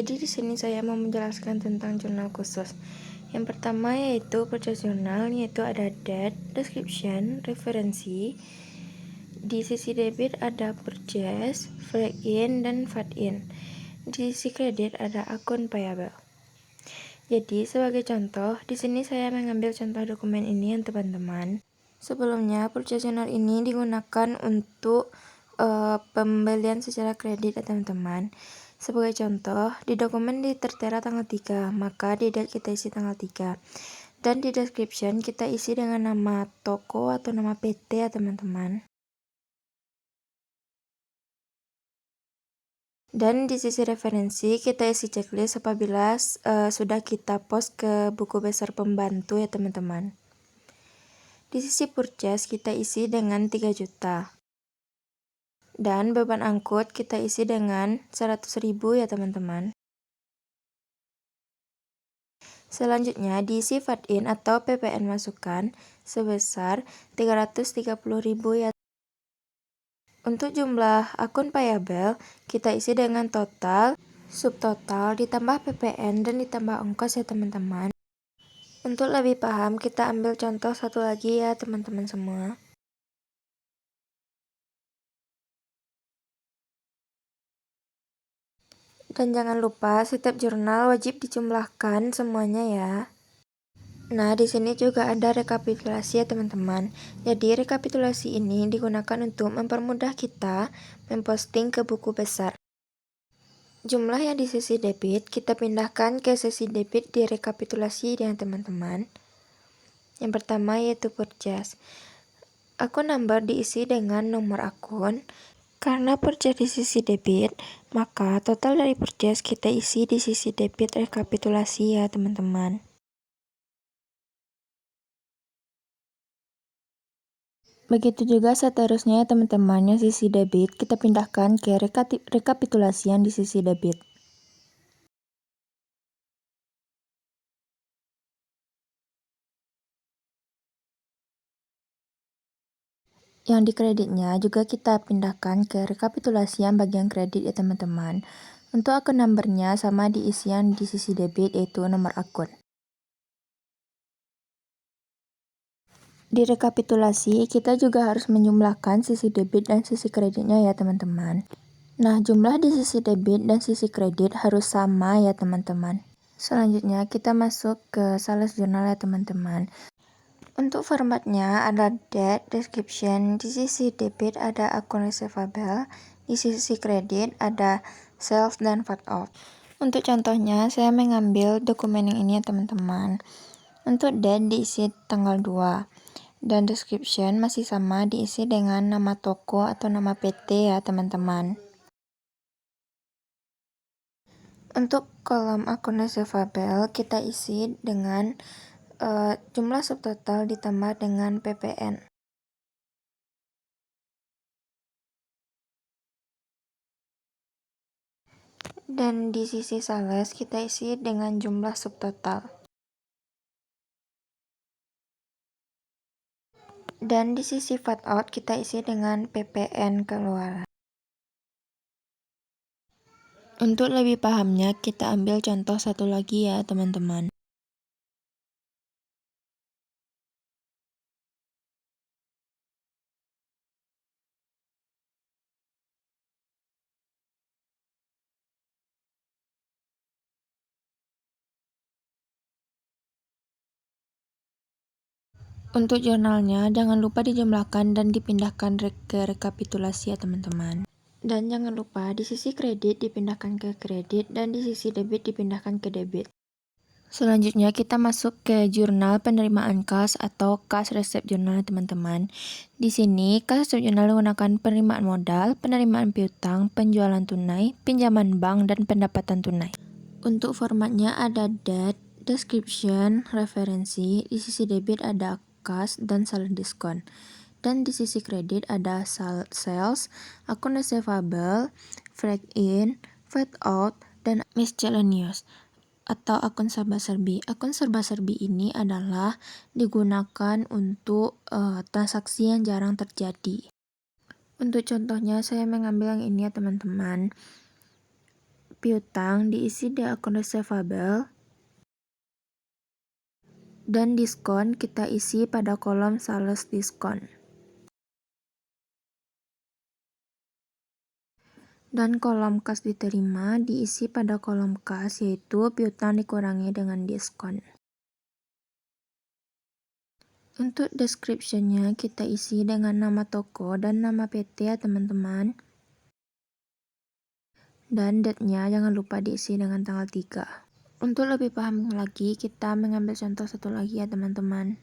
Jadi di sini saya mau menjelaskan tentang jurnal khusus. Yang pertama yaitu purchase journal, yaitu ada date, description, referensi. Di sisi debit ada purchase, flag in, dan fat in. Di sisi kredit ada akun payable. Jadi sebagai contoh, di sini saya mengambil contoh dokumen ini ya teman-teman. Sebelumnya purchase journal ini digunakan untuk pembelian secara kredit ya teman-teman. Sebagai contoh, di dokumen ditertera tanggal 3, maka di date kita isi tanggal 3. Dan di description kita isi dengan nama toko atau nama PT ya teman-teman. Dan di sisi referensi kita isi checklist apabila sudah kita post ke buku besar pembantu ya teman-teman. Di sisi purchase kita isi dengan 3 juta. Dan beban angkut kita isi dengan 100.000 ya teman-teman. Selanjutnya diisi fat in atau PPN masukan sebesar 330.000 ya. Untuk jumlah akun payable kita isi dengan total, subtotal ditambah PPN dan ditambah ongkos ya teman-teman. Untuk lebih paham kita ambil contoh satu lagi ya teman-teman semua. Dan jangan lupa setiap jurnal wajib dijumlahkan semuanya ya. Nah, di sini juga ada rekapitulasi ya teman-teman. Jadi rekapitulasi ini digunakan untuk mempermudah kita memposting ke buku besar. Jumlah yang di sisi debit kita pindahkan ke sisi debit di rekapitulasi ya teman-teman. Yang pertama yaitu purchase. Akun number diisi dengan nomor akun. Karena purchase di sisi debit, maka total dari purchase kita isi di sisi debit rekapitulasi ya teman-teman. Begitu juga seterusnya ya teman-teman, yang sisi debit kita pindahkan ke rekapitulasian di sisi debit. Yang di kreditnya juga kita pindahkan ke rekapitulasian bagian kredit ya teman-teman. Untuk akun numbernya sama diisian di sisi debit yaitu nomor akun. Di rekapitulasi kita juga harus menjumlahkan sisi debit dan sisi kreditnya ya teman-teman. Nah, jumlah di sisi debit dan sisi kredit harus sama ya teman-teman. Selanjutnya kita masuk ke sales journal ya teman-teman. Untuk formatnya ada date, description, di sisi debit ada akun receivable, di sisi kredit ada sales dan fat out. Untuk contohnya saya mengambil dokumen yang ini ya teman-teman. Untuk date diisi tanggal 2 dan description masih sama diisi dengan nama toko atau nama PT ya teman-teman. Untuk kolom akun receivable kita isi dengan jumlah subtotal ditambah dengan PPN. Dan di sisi sales kita isi dengan jumlah subtotal. Dan di sisi fat out kita isi dengan PPN keluaran. Untuk lebih pahamnya kita ambil contoh satu lagi ya teman-teman. Untuk jurnalnya, jangan lupa dijumlahkan dan dipindahkan ke rekapitulasi ya teman-teman. Dan jangan lupa di sisi kredit dipindahkan ke kredit dan di sisi debit dipindahkan ke debit. Selanjutnya kita masuk ke jurnal penerimaan kas atau kas resep jurnal teman-teman. Di sini kas resep jurnal menggunakan penerimaan modal, penerimaan piutang, penjualan tunai, pinjaman bank, dan pendapatan tunai. Untuk formatnya ada date, description, referensi, di sisi debit ada kas dan saldo diskon. Dan di sisi kredit ada sales, akun receivable, flag in, fat out, dan miscellaneous atau akun serba-serbi. Akun serba-serbi ini adalah digunakan untuk transaksi yang jarang terjadi. Untuk contohnya saya mengambil yang ini ya teman-teman. Piutang diisi di akun receivable. Dan diskon kita isi pada kolom sales diskon. Dan kolom kas diterima diisi pada kolom kas, yaitu piutang dikurangi dengan diskon. Untuk description-nya kita isi dengan nama toko dan nama PT ya teman-teman. Dan date-nya jangan lupa diisi dengan tanggal 3. Untuk lebih paham lagi, kita mengambil contoh satu lagi ya teman-teman.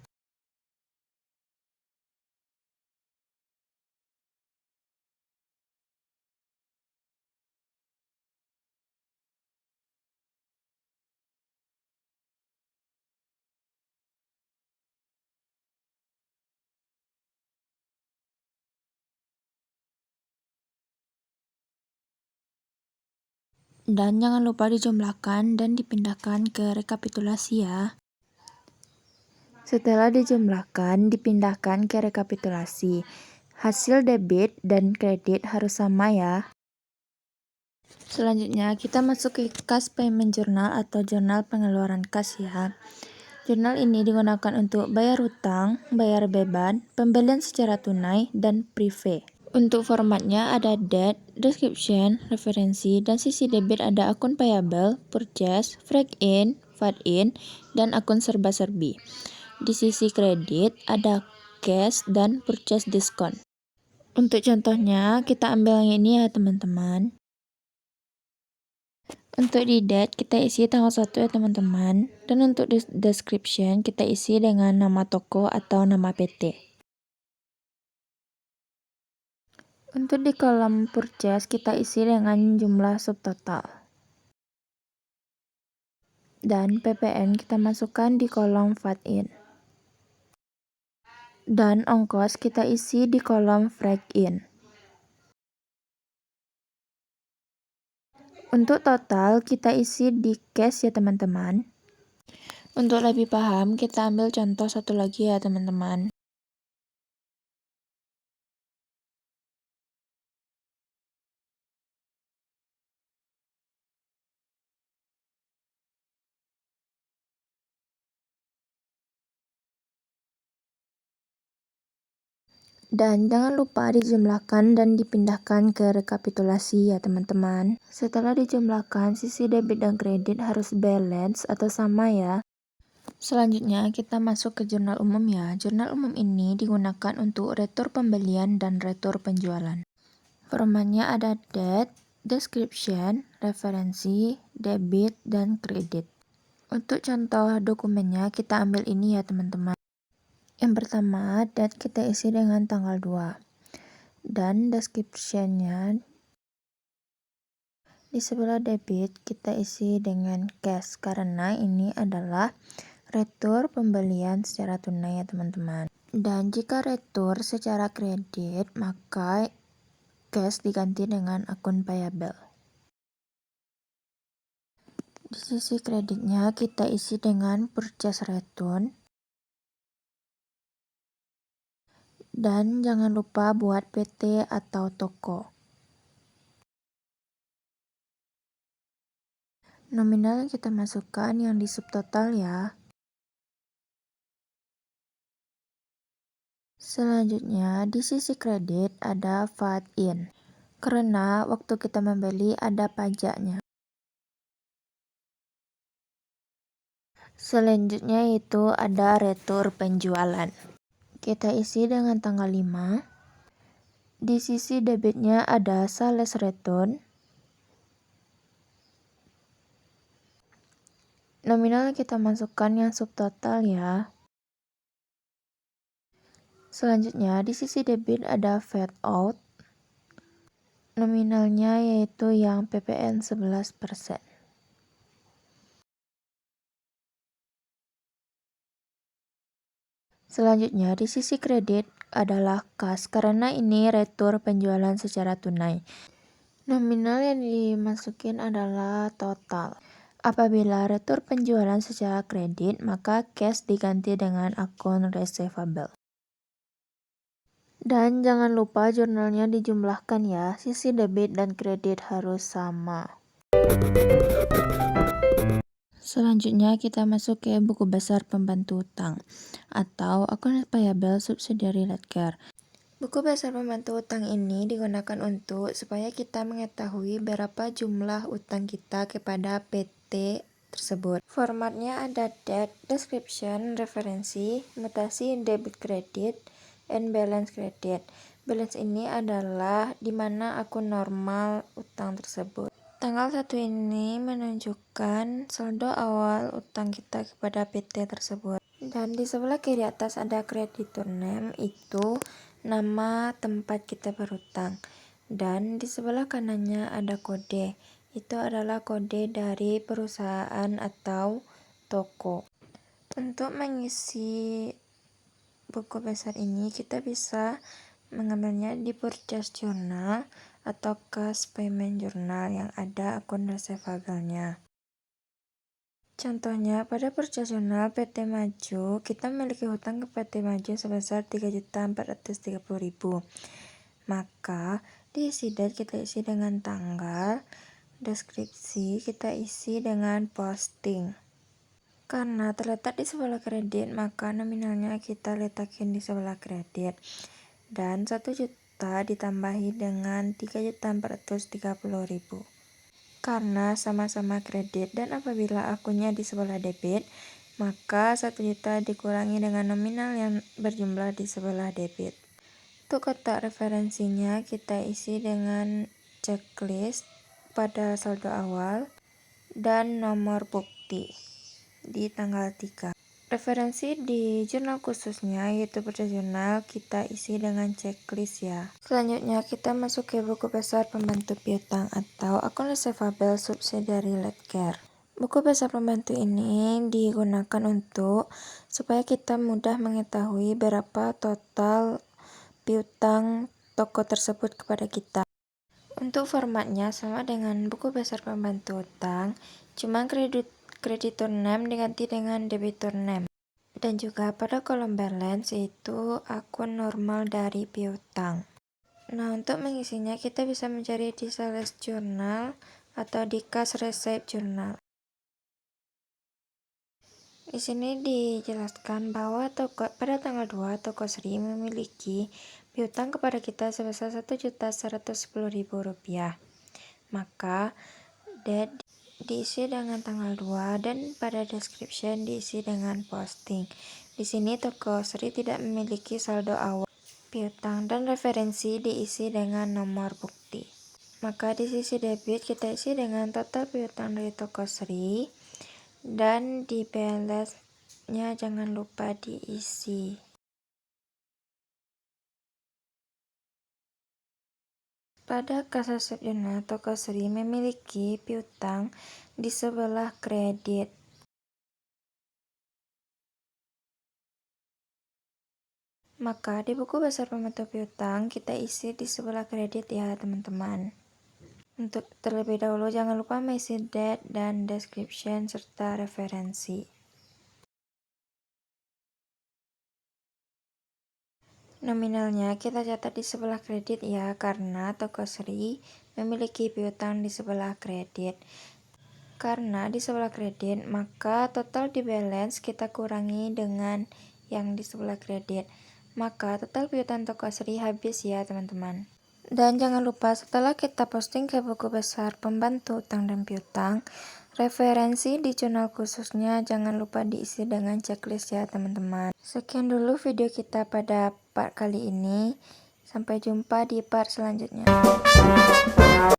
Dan jangan lupa dijumlahkan dan dipindahkan ke rekapitulasi ya. Setelah dijumlahkan, dipindahkan ke rekapitulasi. Hasil debit dan kredit harus sama ya. Selanjutnya, kita masuk ke kas payment journal atau jurnal pengeluaran kas ya. Jurnal ini digunakan untuk bayar hutang, bayar beban, pembelian secara tunai, dan prepay. Untuk formatnya ada date, description, referensi, dan sisi debit ada akun payable, purchase, freight in, VAT in, dan akun serba-serbi. Di sisi kredit ada cash dan purchase diskon. Untuk contohnya kita ambil yang ini ya teman-teman. Untuk di date kita isi tanggal 1 ya teman-teman. Dan untuk description kita isi dengan nama toko atau nama PT. Untuk di kolom purchase kita isi dengan jumlah subtotal. Dan PPN kita masukkan di kolom VAT in. Dan ongkos kita isi di kolom freight in. Untuk total kita isi di cash ya teman-teman. Untuk lebih paham kita ambil contoh satu lagi ya teman-teman. Dan jangan lupa dijumlahkan dan dipindahkan ke rekapitulasi ya teman-teman. Setelah dijumlahkan, sisi debit dan kredit harus balance atau sama ya. Selanjutnya kita masuk ke jurnal umum ya. Jurnal umum ini digunakan untuk retur pembelian dan retur penjualan. Formatnya ada date, description, referensi, debit, dan kredit. Untuk contoh dokumennya kita ambil ini ya teman-teman. Yang pertama, date kita isi dengan tanggal 2. Dan description-nya di sebelah debit kita isi dengan cash karena ini adalah retur pembelian secara tunai ya teman-teman. Dan jika retur secara kredit maka cash diganti dengan akun payable. Di sisi kreditnya kita isi dengan purchase return. Dan jangan lupa buat PT atau toko. Nominal kita masukkan yang di subtotal ya. Selanjutnya di sisi kredit ada VAT in. Karena waktu kita membeli ada pajaknya. Selanjutnya itu ada retur penjualan. Kita isi dengan tanggal 5. Di sisi debitnya ada sales return. Nominal kita masukkan yang subtotal ya. Selanjutnya di sisi debit ada VAT out. Nominalnya yaitu yang PPN 11%. Selanjutnya di sisi kredit adalah kas karena ini retur penjualan secara tunai. Nominal yang dimasukin adalah total. Apabila retur penjualan secara kredit maka cash diganti dengan akun receivable. Dan jangan lupa jurnalnya dijumlahkan ya, sisi debit dan kredit harus sama. Selanjutnya kita masuk ke buku besar pembantu utang atau Account Payable Subsidiary Ledger. Buku besar pembantu utang ini digunakan untuk supaya kita mengetahui berapa jumlah utang kita kepada PT tersebut. Formatnya ada date, description, referensi, mutasi debit credit, and balance credit. Balance ini adalah di mana akun normal utang tersebut. Tanggal 1 ini menunjukkan saldo awal utang kita kepada PT tersebut. Dan di sebelah kiri atas ada creditor name, itu nama tempat kita berutang. Dan di sebelah kanannya ada kode, itu adalah kode dari perusahaan atau toko. Untuk mengisi buku besar ini kita bisa mengambilnya di purchase journal atau cash payment journal yang ada akun receivable-nya. Contohnya, pada purchase journal PT Maju, kita memiliki hutang ke PT Maju sebesar 3.430.000. Maka, diisi date kita isi dengan tanggal, deskripsi kita isi dengan posting. Karena terletak di sebelah kredit, maka nominalnya kita letakin di sebelah kredit. Dan 1 juta ditambahi dengan 3.430.000. Karena sama-sama kredit dan apabila akunnya di sebelah debit, maka 1 juta dikurangi dengan nominal yang berjumlah di sebelah debit. Untuk kotak referensinya kita isi dengan checklist pada saldo awal dan nomor bukti di tanggal 3. Referensi di jurnal khususnya yaitu purchase journal kita isi dengan checklist ya. Selanjutnya kita masuk ke buku besar pembantu piutang atau Account Receivable Subsidiary Ledger. Buku besar pembantu ini digunakan untuk supaya kita mudah mengetahui berapa total piutang toko tersebut kepada kita. Untuk formatnya sama dengan buku besar pembantu utang, cuma creditor name diganti dengan debitor name. Dan juga pada kolom balance yaitu akun normal dari piutang. Nah, untuk mengisinya kita bisa mencari di sales journal atau di cash receipt journal. Di sini dijelaskan bahwa pada tanggal 2 toko Sri memiliki piutang kepada kita sebesar Rp1.110.000. Maka date diisi dengan tanggal 2 dan pada description diisi dengan posting. Di sini toko Sri tidak memiliki saldo awal piutang dan referensi diisi dengan nomor bukti. Maka di sisi debit kita isi dengan total piutang dari toko Sri dan di balance-nya jangan lupa diisi. Pada cash receipt journal, toko Sri memiliki piutang di sebelah kredit. Maka di buku besar pembantu piutang kita isi di sebelah kredit ya teman-teman. Untuk terlebih dahulu jangan lupa mengisi date dan description serta referensi. Nominalnya kita catat di sebelah kredit ya, karena toko Sri memiliki piutang di sebelah kredit. Karena di sebelah kredit, maka total di balance kita kurangi dengan yang di sebelah kredit. Maka total piutang toko Sri habis ya teman-teman. Dan jangan lupa setelah kita posting ke buku besar pembantu utang dan piutang, referensi di jurnal khususnya jangan lupa diisi dengan checklist ya teman-teman. Sekian dulu video kita pada part kali ini. Sampai jumpa di part selanjutnya.